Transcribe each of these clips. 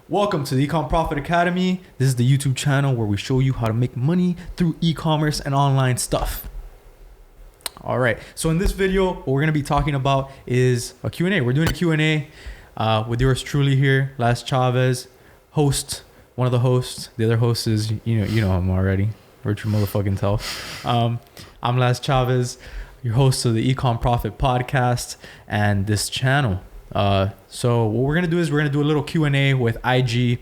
Welcome to the Ecom Profit Academy. This is the YouTube channel where we show you how to make money through e-commerce and online stuff. All right, so in this video, what we're gonna be talking about is a Q&A. We're doing a Q&A with yours truly here, Laz Chavez, host, one of the hosts. The other host is, you know him already, Richard motherfucking Telf. I'm Laz Chavez, your host of the Ecom Profit Podcast and this channel. So what we're gonna do is we're gonna do a little Q&A with IG.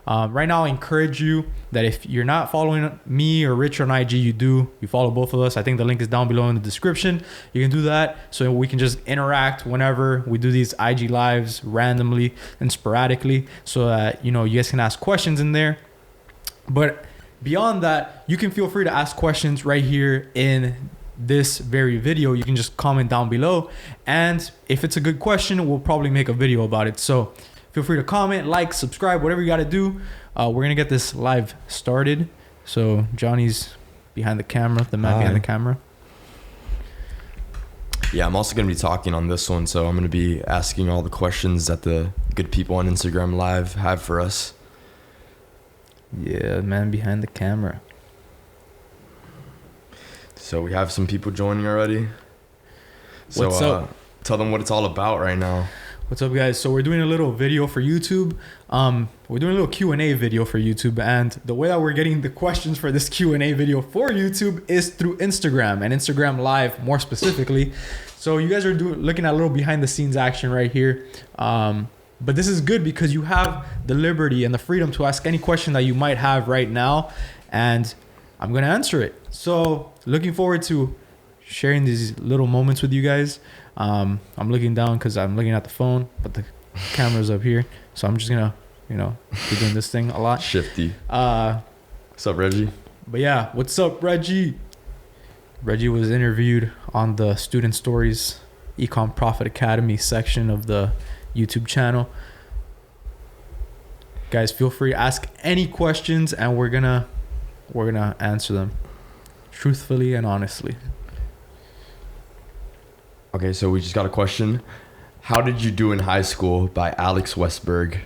Right now, I encourage you that if you're not following me or Richard on IG, you follow both of us. I think the link is down below in the description. You can do that so we can just interact whenever we do these IG lives randomly and sporadically, so that you guys can ask questions in there. But beyond that, you can feel free to ask questions right here in this very video. You can just comment down below, and if it's a good question, we'll probably make a video about it. So feel free to comment, like, subscribe, whatever you got to do. We're gonna get this live started. So Johnny's behind the camera, the man behind the camera. Yeah, I'm also gonna be talking on this one, so I'm gonna be asking all the questions that the good people on Instagram Live have for us. Yeah, man behind the camera. So we have some people joining already. So What's up? Tell them what it's all about right now. What's up, guys? So we're doing a little video for YouTube. We're doing a little Q&A video for YouTube, and the way that we're getting the questions for this Q&A video for YouTube is through Instagram and Instagram Live more specifically. So you guys are looking at a little behind the scenes action right here. But this is good because you have the liberty and the freedom to ask any question that you might have right now, and I'm gonna answer it. So looking forward to sharing these little moments with you guys. I'm looking down because I'm looking at the phone, but the camera's up here, so I'm just gonna be doing this thing a lot. Shifty. What's up, Reggie? But yeah, what's up, Reggie? Reggie was interviewed on the Student Stories Ecom Profit Academy section of the YouTube channel. Guys, feel free to ask any questions, and we're gonna answer them truthfully and honestly. Okay, so we just got a question. How did you do in high school? By Alex Westberg.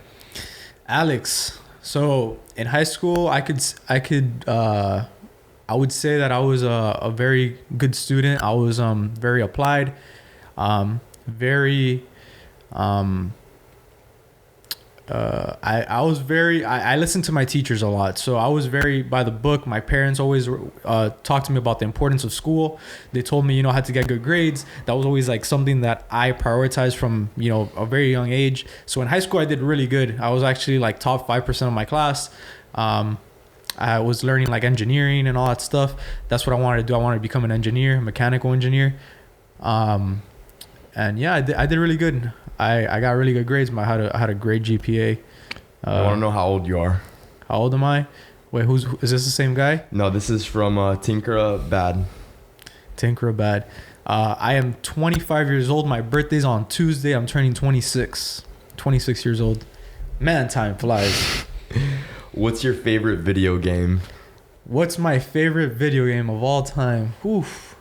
Alex. So in high school, I would say that I was a very good student. I was very applied, I listened to my teachers a lot, so I was very by the book. My parents always talked to me about the importance of school. They told me, I had to get good grades. That was always like something that I prioritized from, a very young age. So in high school, I did really good. I was actually like top 5% of my class. I was learning like engineering and all that stuff. That's what I wanted to do. I wanted to become an engineer, mechanical engineer. And yeah, I did really good. I got really good grades. I had a great GPA. I want to know how old you are. How old am I? Wait, is this the same guy? No, this is from Tinkerabad. Tinkerabad. I am 25 years old. My birthday's on Tuesday. I'm turning 26. 26 years old. Man, time flies. What's your favorite video game? What's my favorite video game of all time? Oof.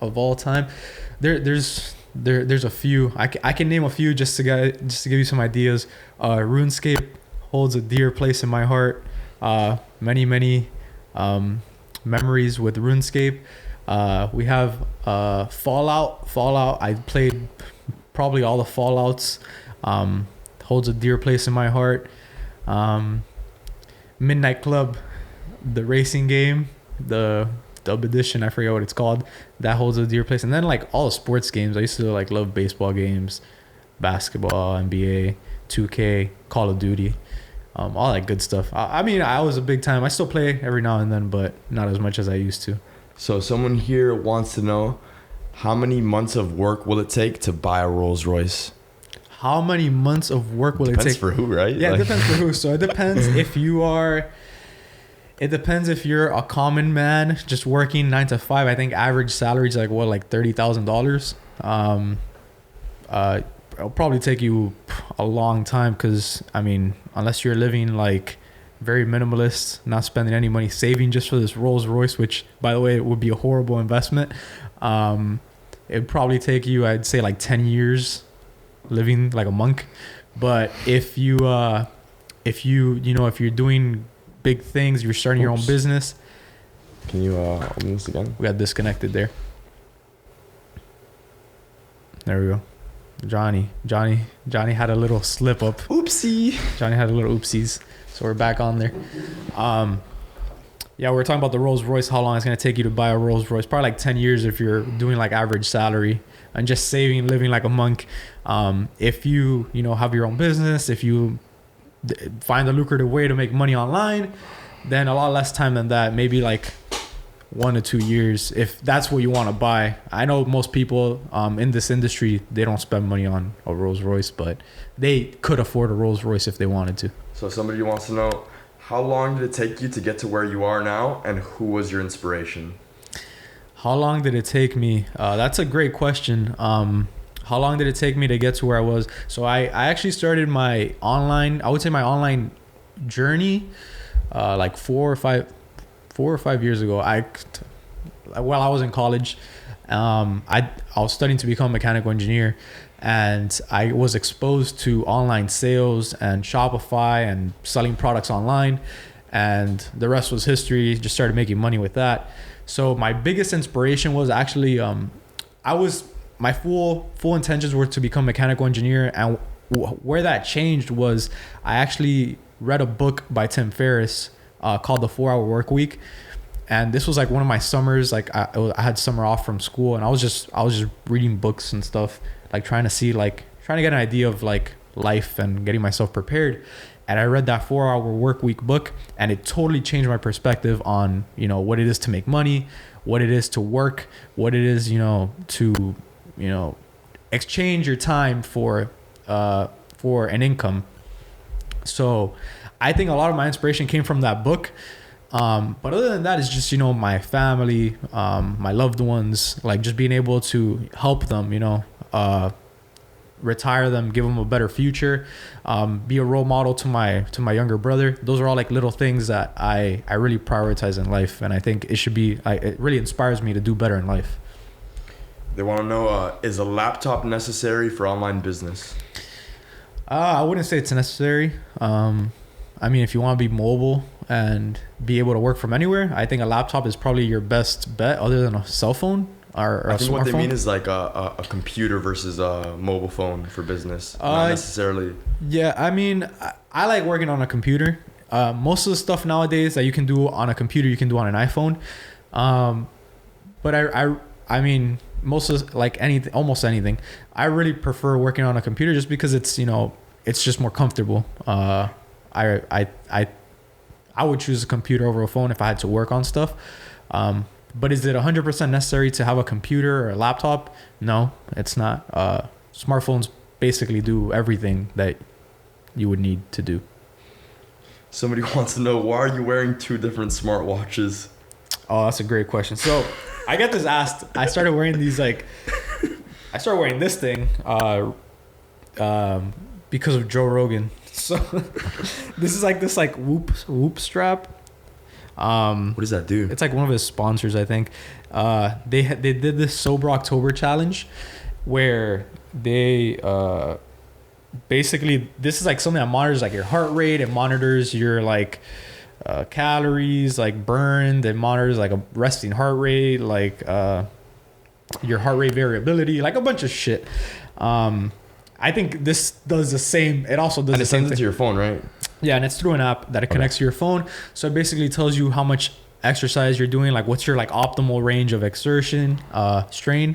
Of all time, there's a few. I can name a few just to give you some ideas. RuneScape holds a dear place in my heart. Many memories with RuneScape. We have Fallout. I played probably all the Fallouts. Holds a dear place in my heart. Midnight Club, the racing game, the dub edition, I forget what it's called, that holds a dear place. And then like all the sports games, I used to like love baseball games, basketball, NBA, 2K, Call of Duty, all that good stuff. I mean, I was a big time. I still play every now and then, but not as much as I used to. So someone here wants to know, how many months of work will it take to buy a Rolls Royce? How many months of work will it take? Depends for who, right? Yeah, it depends for who. So it depends if you are... It depends if you're a common man just working 9 to 5. I think average salary is like $30,000. It'll probably take you a long time because, I mean, unless you're living like very minimalist, not spending any money, saving just for this Rolls Royce, which, by the way, it would be a horrible investment. It'd probably take you, I'd say, like 10 years living like a monk. But if you if you're doing big things, you're starting your own business. Can you open this again? We got disconnected there. There we go. Johnny had a little slip up. Oopsie. Johnny had a little oopsies. So we're back on there. Yeah, we're talking about the Rolls Royce, how long it's going to take you to buy a Rolls Royce. Probably like 10 years if you're doing like average salary and just saving, living like a monk. If you have your own business, if you find a lucrative way to make money online, then a lot less time than that, maybe like 1 to 2 years, if that's what you want to buy. I know most people in this industry, they don't spend money on a Rolls Royce, but they could afford a Rolls Royce if they wanted to. So somebody wants to know, how long did it take you to get to where you are now, and who was your inspiration? How long did it take me? That's a great question. How long did it take me to get to where I was? So I actually started my online journey like 4 or 5 years ago. While I was in college, I was studying to become a mechanical engineer, and I was exposed to online sales and Shopify and selling products online, and the rest was history. Just started making money with that. So my biggest inspiration was actually my full intentions were to become a mechanical engineer, and where that changed was I actually read a book by Tim Ferriss called The 4-Hour Workweek. And this was like one of my summers. Like I had summer off from school, and I was just reading books and stuff, like trying to get an idea of like life and getting myself prepared. And I read that 4-Hour Workweek book, and it totally changed my perspective on, what it is to make money, what it is to work, what it is, to, exchange your time for an income. So I think a lot of my inspiration came from that book. But other than that, it's just, my family, my loved ones, like just being able to help them, retire them, give them a better future, be a role model to my younger brother. Those are all like little things that I really prioritize in life. And I think it should be, it really inspires me to do better in life. They want to know, is a laptop necessary for online business? I wouldn't say it's necessary. I mean, if you want to be mobile and be able to work from anywhere, I think a laptop is probably your best bet, other than a cell phone or a smartphone. I think what they mean is like a computer versus a mobile phone for business, not necessarily. Yeah, I mean, I like working on a computer. Most of the stuff nowadays that you can do on a computer, you can do on an iPhone. But I mean, almost anything. I really prefer working on a computer just because it's just more comfortable. I would choose a computer over a phone if I had to work on stuff. But is it 100% necessary to have a computer or a laptop? No, it's not. Smartphones basically do everything that you would need to do. Somebody wants to know, why are you wearing 2 different smartwatches? Oh, that's a great question. So I get this asked. I started wearing these I started wearing this thing because of Joe Rogan. So this is this whoop strap. What does that do? It's like one of his sponsors, I think. They did this Sober October challenge where they basically, this is something that monitors your heart rate. It monitors your calories burned. It monitors a resting heart rate, your heart rate variability, a bunch of shit. I think this does the same. It also does the same thing. And it sends it to your phone, right? Yeah, and it's through an app that it connects to your phone. So it basically tells you how much exercise you're doing, what's your optimal range of exertion, strain,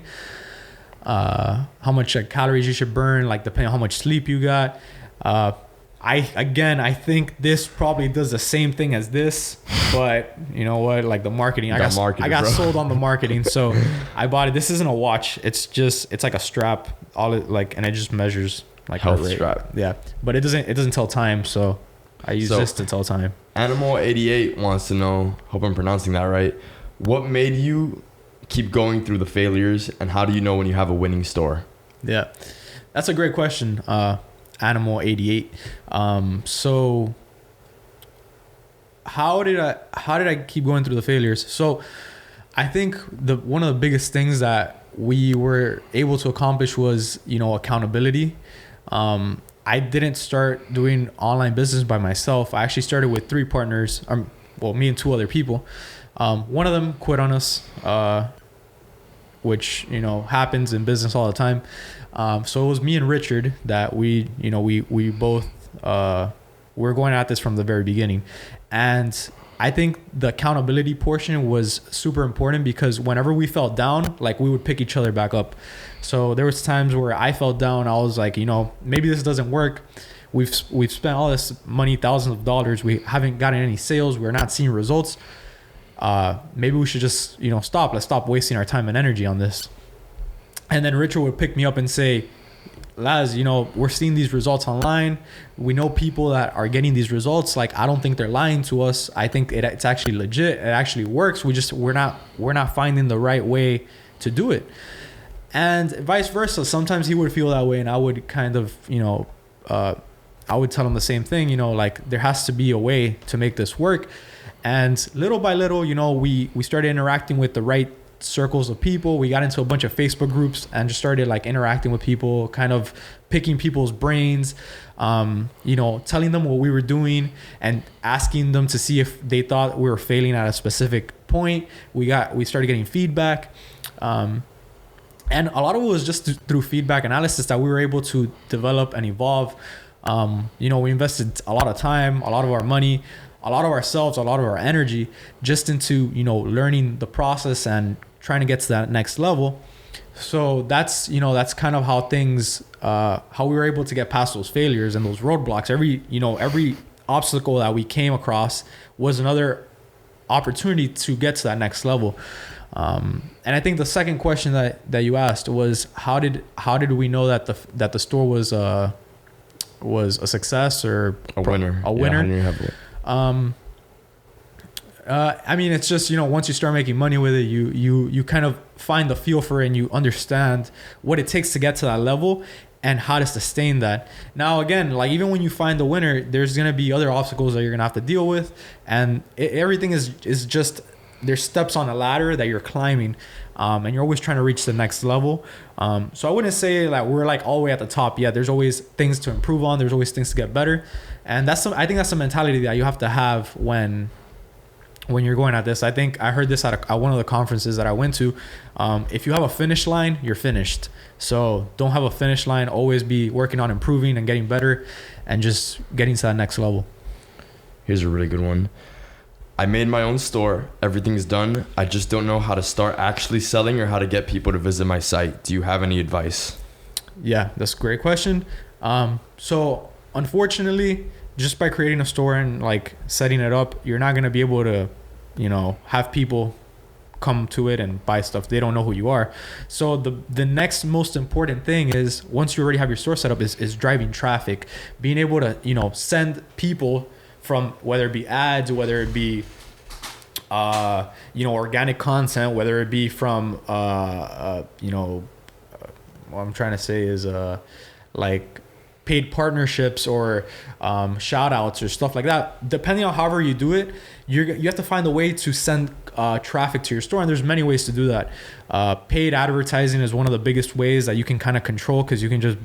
how much calories you should burn, depending on how much sleep you got. I think this probably does the same thing as this, but you know what? The marketing, I got sold on the marketing, so I bought it. This isn't a watch. It's like a strap. And it just measures health strap. Yeah, but it doesn't tell time, so I use this to tell time. Animal88 wants to know, hope I'm pronouncing that right, what made you keep going through the failures, and how do you know when you have a winning store? Yeah, that's a great question. Animal88. So how did I keep going through the failures? So I think one of the biggest things that we were able to accomplish was, accountability. I didn't start doing online business by myself. I actually started with 3 partners. Well, me and 2 other people. One of them quit on us, which, you know, happens in business all the time. So it was me and Richard that we both, we're going at this from the very beginning. And I think the accountability portion was super important, because whenever we felt down, like, we would pick each other back up. So there was times where I felt down. I was like, you know, maybe this doesn't work. We've spent all this money, thousands of dollars. We haven't gotten any sales. We're not seeing results. Maybe we should just, you know, stop. Let's stop wasting our time and energy on this. And then Richard would pick me up and say, Laz, you know, we're seeing these results online. We know people that are getting these results. Like, I don't think they're lying to us. I think it's actually legit. It actually works. We're not finding the right way to do it. And vice versa. Sometimes he would feel that way, and I would kind of, you know, I would tell him the same thing, you know, like, there has to be a way to make this work. And little by little, you know, we started interacting with the right circles of people. We got into a bunch of Facebook groups and just started, like, interacting with people, kind of picking people's brains, you know, telling them what we were doing and asking them to see if they thought we were failing at a specific point. We started getting feedback. And a lot of it was just through feedback analysis that we were able to develop and evolve. You know, we invested a lot of time, a lot of our money, a lot of ourselves, a lot of our energy just into, you know, learning the process and trying to get to that next level. So that's, you know, that's kind of how things, how we were able to get past those failures and those roadblocks. Every obstacle that we came across was another opportunity to get to that next level. And I think the second question that you asked was, how did we know that the store was a success or a winner? A winner. Yeah, how do you have it? I mean, it's just, you know, once you start making money with it, you kind of find the feel for it and you understand what it takes to get to that level and how to sustain that. Now, again, like, even when you find the winner, there's going to be other obstacles that you're going to have to deal with. And everything is just, there's steps on a ladder that you're climbing, and you're always trying to reach the next level. So I wouldn't say that we're, like, all the way at the top yet. There's always things to improve on. There's always things to get better. And I think that's the mentality that you have to have when you're going at this. I think I heard this at one of the conferences that I went to. If you have a finish line, you're finished. So don't have a finish line. Always be working on improving and getting better and just getting to that next level. Here's a really good one. I made my own store. Everything's done. I just don't know how to start actually selling or how to get people to visit my site. Do you have any advice? Yeah, that's a great question. So unfortunately, just by creating a store and, like, setting it up, you're not going to be able to, you know, have people come to it and buy stuff. They don't know who you are. So the next most important thing is, once you already have your store set up, is driving traffic, being able to, you know, send people from, whether it be ads, whether it be, you know, organic content, whether it be from, you know, what I'm trying to say is, like, paid partnerships or shout outs or stuff like that. Depending on however you do it, you have to find a way to send traffic to your store, and there's many ways to do that. Paid advertising is one of the biggest ways that you can kind of control, because you can just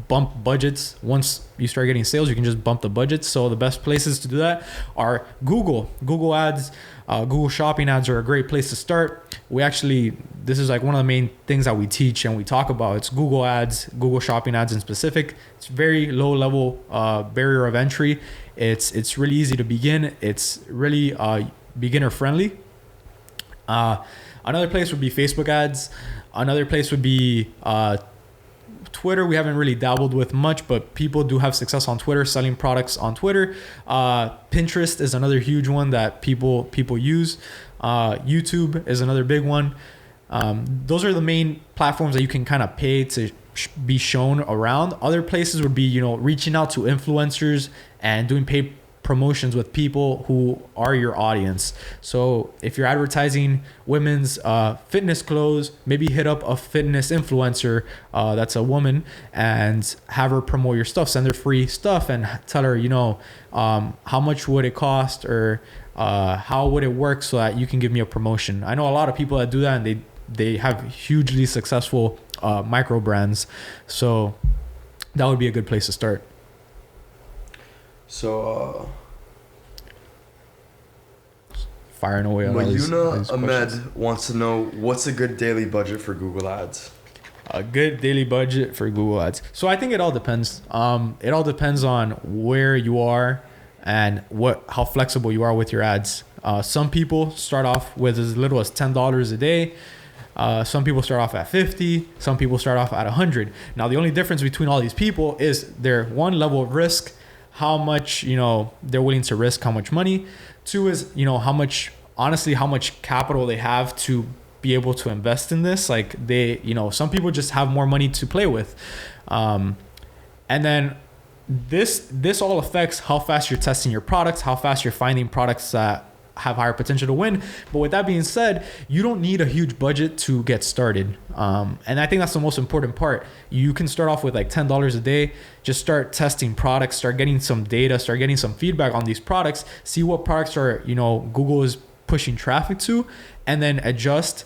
bump budgets. Once you start getting sales, you can just bump the budgets. So the best places to do that are Google ads. Google shopping ads are a great place to start. This is, like, one of the main things that we teach and we talk about. It's Google ads, Google shopping ads in specific. It's very low level barrier of entry. It's really easy to begin. It's really beginner friendly. Another place would be Facebook ads. Another place would be Twitter. We haven't really dabbled with much, but people do have success on Twitter, selling products on Twitter. Pinterest is another huge one that people use. YouTube is another big one. Those are the main platforms that you can kind of pay to be shown around. Other places would be, you know, reaching out to influencers and doing paid promotions with people who are your audience. So if you're advertising women's fitness clothes, maybe hit up a fitness influencer that's a woman and have her promote your stuff. Send her free stuff and tell her, you know, how much would it cost, or how would it work so that you can give me a promotion. I know a lot of people that do that, and they have hugely successful micro brands. So that would be a good place to start. So, Firing away on all these Mayuna Ahmed questions. wants to know what's a good daily budget for Google Ads. A good daily budget for Google Ads. So I think it all depends. It all depends on where you are and how flexible you are with your ads. Some people start off with as little as $10 a day. Some people start off at 50. Some people start off at 100. Now the only difference between all these people is their one level of risk, how much they're willing to risk, how much money. Two is how much capital they have to be able to invest in this. Like some people just have more money to play with, and then this all affects how fast you're testing your products, how fast you're finding products that have higher potential to win. But with that being said, you don't need a huge budget to get started, and I think that's the most important part. You can start off with like $10 a day. Just start testing products, start getting some data, start getting some feedback on these products, see what products are Google is pushing traffic to, and then adjust,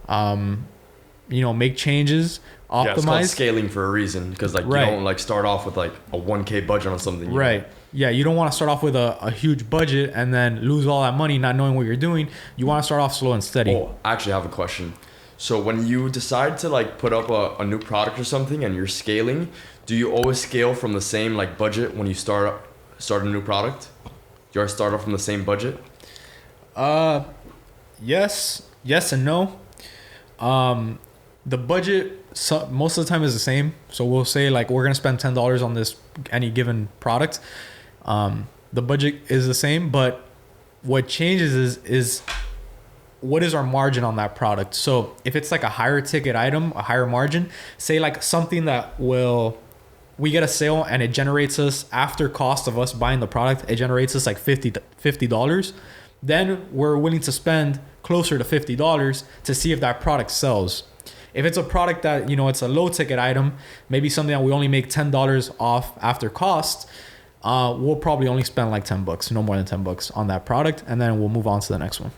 make changes, optimize. Yeah, it's called scaling for a reason, because you don't start off with like a 1K budget on something. Right. Yeah, you don't want to start off with a huge budget and then lose all that money not knowing what you're doing. You want to start off slow and steady. Oh, I actually have a question. So when you decide to put up a new product or something and you're scaling, do you always scale from the same budget when you start a new product? Do you always start off from the same budget? Yes and no. The budget most of the time is the same. So we'll say we're gonna spend $10 on this any given product. The budget is the same, but what changes is what is our margin on that product. So if it's a higher ticket item, a higher margin, say something that we get a sale and it generates us, after cost of us buying the product, it generates us $50, then we're willing to spend closer to $50 to see if that product sells. If it's a product that it's a low ticket item, maybe something that we only make $10 off after cost, we'll probably only spend $10, no more than $10 on that product, and then we'll move on to the next one.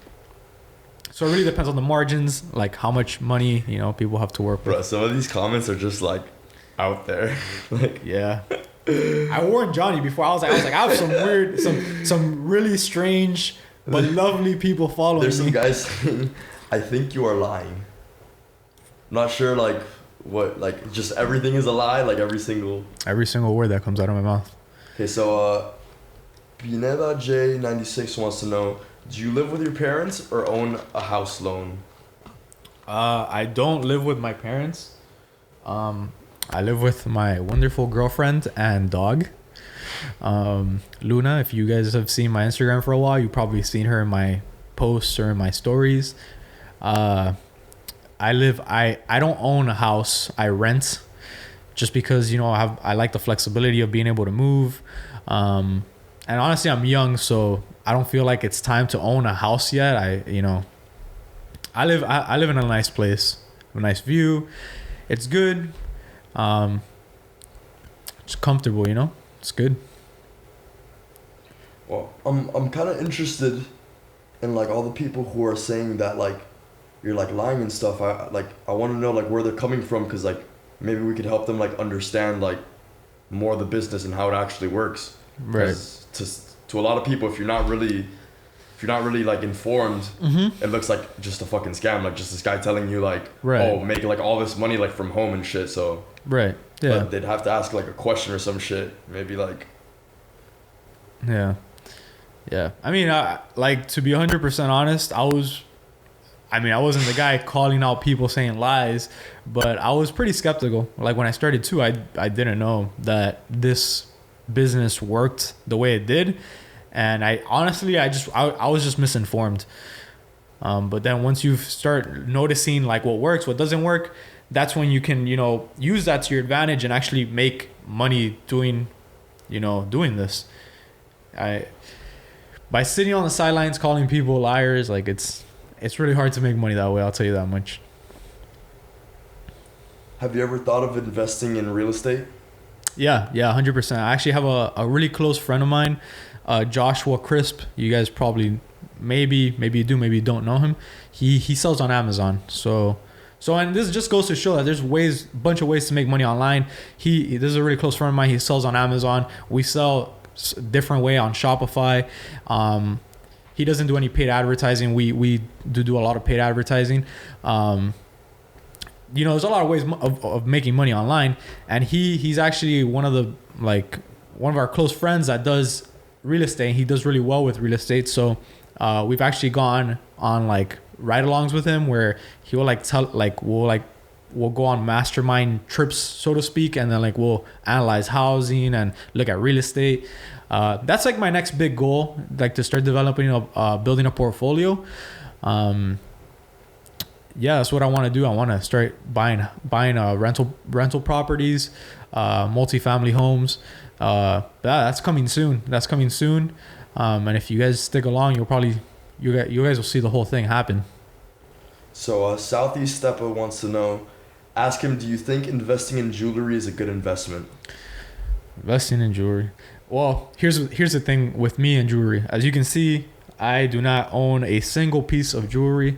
So it really depends on the margins, how much money people have to work with. Bro, some of these comments are just out there. Yeah. I warned Johnny before. I was like, I have some weird, some really strange but lovely people following me. There's some guys saying, I think you are lying. I'm not sure what, just everything is a lie, every single word that comes out of my mouth. Okay, so Pineda J96 wants to know, do you live with your parents or own a house loan? I don't live with my parents. I live with my wonderful girlfriend and dog. Luna, if you guys have seen my Instagram for a while, you've probably seen her in my posts or in my stories. I don't own a house. I rent, just because I like the flexibility of being able to move. And honestly, I'm young, so I don't feel like it's time to own a house yet. I live in a nice place, a nice view. It's good. It's comfortable, it's good. Well, I'm kind of interested in all the people who are saying that you're lying and stuff. I want to know where they're coming from, because maybe we could help them understand more of the business and how it actually works. Right. To a lot of people, if you're not really informed, Mm-hmm. it looks like just a fucking scam. Just this guy telling you Right. oh, make all this money from home and shit. So Right. Yeah. but they'd have to ask a question or some shit. Maybe Yeah. Yeah. I mean, to be 100% honest, I wasn't the guy calling out people saying lies, but I was pretty skeptical. When I started too, I didn't know that this business worked the way it did. And I was just misinformed. But then once you start noticing what works, what doesn't work, that's when you can, use that to your advantage and actually make money doing this. By sitting on the sidelines calling people liars, it's really hard to make money that way. I'll tell you that much. Have you ever thought of investing in real estate? Yeah, 100%. I actually have a really close friend of mine, Joshua Crisp. You guys probably maybe you do, maybe you don't know him. He sells on Amazon. So and this just goes to show that there's a bunch of ways to make money online. This is a really close friend of mine. He sells on Amazon. We sell different way on Shopify. He doesn't do any paid advertising. We do a lot of paid advertising. There's a lot of ways of making money online, and he's actually one of our close friends that does real estate. He does really well with real estate. So we've actually gone on like ride-alongs with him where he will we'll go on mastermind trips, so to speak, and then like we'll analyze housing and look at real estate. That's like my next big goal, like to start developing building a portfolio. That's what I want to do. I want to start buying rental properties, multifamily homes. That's coming soon. And if you guys stick along, you guys will see the whole thing happen. So Southeast Stepper wants to know, ask him, do you think investing in jewelry is a good investment? Investing in jewelry. Well, here's the thing with me and jewelry. As you can see, I do not own a single piece of jewelry.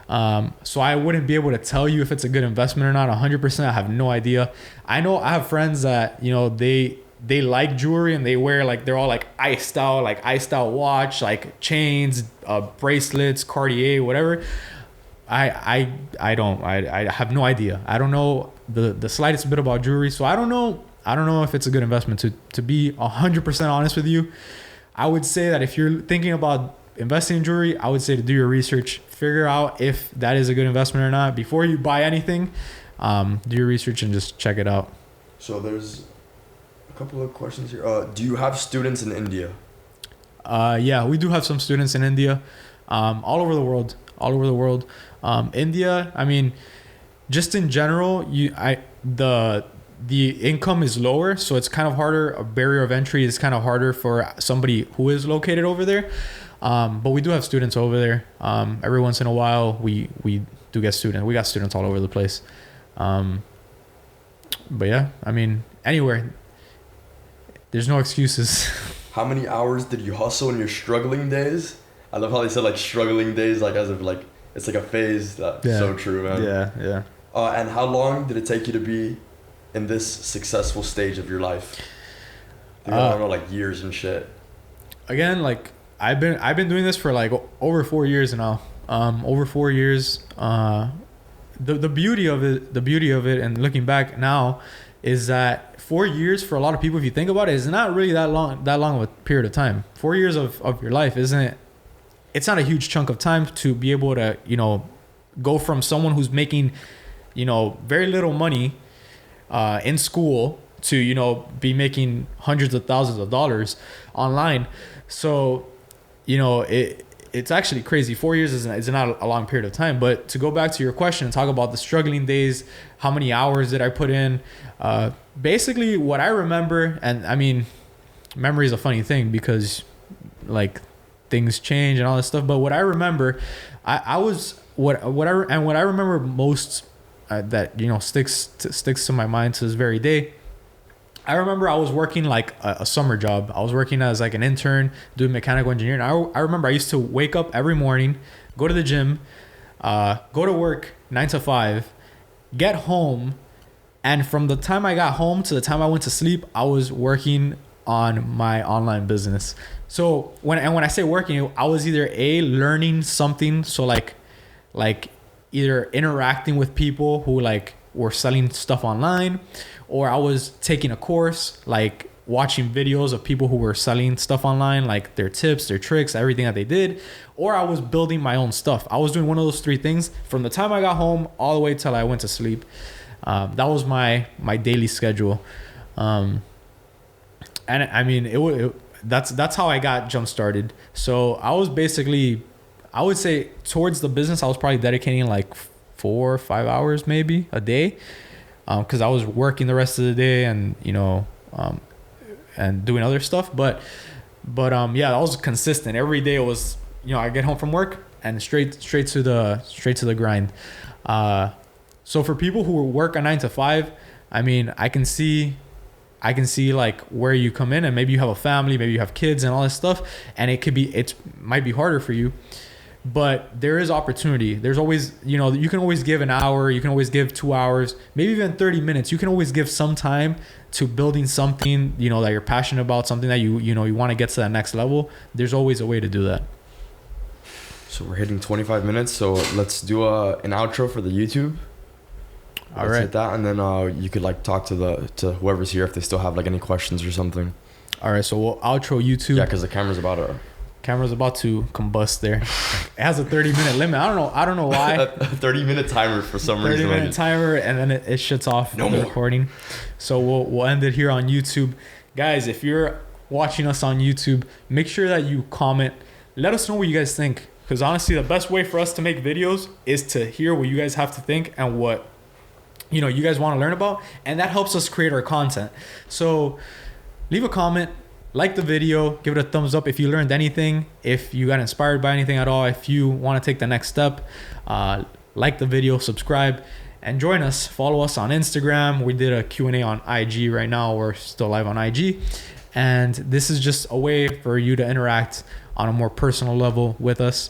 So I wouldn't be able to tell you if it's a good investment or not. 100%. I have no idea. I know I have friends that, they like jewelry and they wear they're all ice style watch, like chains, bracelets, Cartier, whatever. I don't. I have no idea. I don't know the slightest bit about jewelry, so I don't know if it's a good investment. To be 100% honest with you, I would say that if you're thinking about investing in jewelry, I would say to do your research, figure out if that is a good investment or not before you buy anything. Do your research and just check it out. So there's a couple of questions here. Do you have students in India? Yeah, we do have some students in India, all over the world. India, I mean, just in general, the income is lower, so it's kind of harder. A barrier of entry is kind of harder for somebody who is located over there. But we do have students over there. Every once in a while, we do get students. We got students all over the place. But yeah, I mean, anywhere. There's no excuses. How many hours did you hustle in your struggling days? I love how they said struggling days, as if it's like a phase. That's so true, man. Yeah. And how long did it take you to be in this successful stage of your life? I don't know, years and shit. Again, I've been doing this for over 4 years now. Over 4 years. The beauty of it, and looking back now, is that 4 years for a lot of people, if you think about it, is not really that long of a period of time. 4 years of your life it's not a huge chunk of time to be able to, go from someone who's making, very little money in school to, be making hundreds of thousands of dollars online. So, it's actually crazy. 4 years is not a long period of time. But to go back to your question and talk about the struggling days, how many hours did I put in? Basically, what I remember, and I mean, memory is a funny thing because, things change and all this stuff. But what I remember, what I remember most that sticks to my mind to this very day. I remember I was working a summer job. I was working as an intern doing mechanical engineering. I remember I used to wake up every morning, go to the gym, go to work 9 to 5, get home, and from the time I got home to the time I went to sleep, I was working on my online business. So when I say working, I was either learning something, so either interacting with people who were selling stuff online, or I was taking a course, watching videos of people who were selling stuff online, their tips, their tricks, everything that they did, or I was building my own stuff. I was doing one of those three things from the time I got home all the way till I went to sleep. That was my daily schedule. And I mean, that's how I got jump started. So I was basically, I would say towards the business, I was probably dedicating 4 or 5 hours maybe a day. Cause I was working the rest of the day and, and doing other stuff. But I was consistent. Every day it was, I get home from work and straight to the grind. So for people who work a 9 to 5, I mean, I can see where you come in, and maybe you have a family, maybe you have kids and all this stuff, and it might be harder for you. but there is opportunity. There's always, you know, you can always give an hour, you can always give 2 hours, maybe even 30 minutes. You can always give some time to building something, you know, that you're passionate about, something that you want to get to that next level. There's always a way to do that. So we're hitting 25 minutes. So let's do an outro for the YouTube. All right. Hit that, and then you could like talk to whoever's here if they still have like any questions or something. All right. So we'll outro YouTube. Yeah, because the camera's about to combust there. It has a 30-minute limit. I don't know why. a 30-minute timer for some reason. 30-minute timer, and then it shuts off the recording. So we'll end it here on YouTube. Guys, if you're watching us on YouTube, make sure that you comment. Let us know what you guys think. Because honestly, the best way for us to make videos is to hear what you guys have to think and what, you know, you guys want to learn about. And that helps us create our content. So leave a comment, like the video, give it a thumbs up if you learned anything, if you got inspired by anything at all, if you want to take the next step, like the video, subscribe, and join us. Follow us on Instagram. We did a Q&A on IG right now. We're still live on IG. And this is just a way for you to interact on a more personal level with us.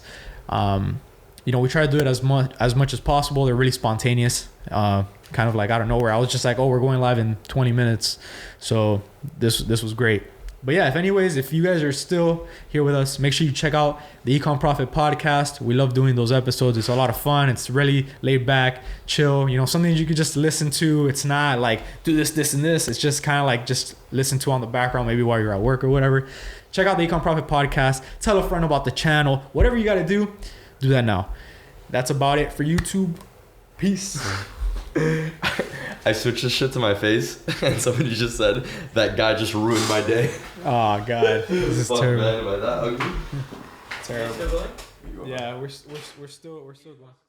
You know, we try to do it as much as possible. They're really spontaneous, kind of like out of nowhere. I was just like, oh, we're going live in 20 minutes. So this was great. But yeah, if you guys are still here with us, make sure you check out the Ecom Profit podcast. We love doing those episodes. It's a lot of fun. It's really laid back, chill, you know, something you could just listen to. It's not like do this, and this. It's just kind of like just listen to on the background, maybe while you're at work or whatever. Check out the Ecom Profit podcast. Tell a friend about the channel. Whatever you got to do that now. That's about it for YouTube. Peace. I switched this shit to my face, and somebody just said that guy just ruined my day. Oh God, this is terrible. Man, am I that ugly? Terrible. Yeah, we're still going.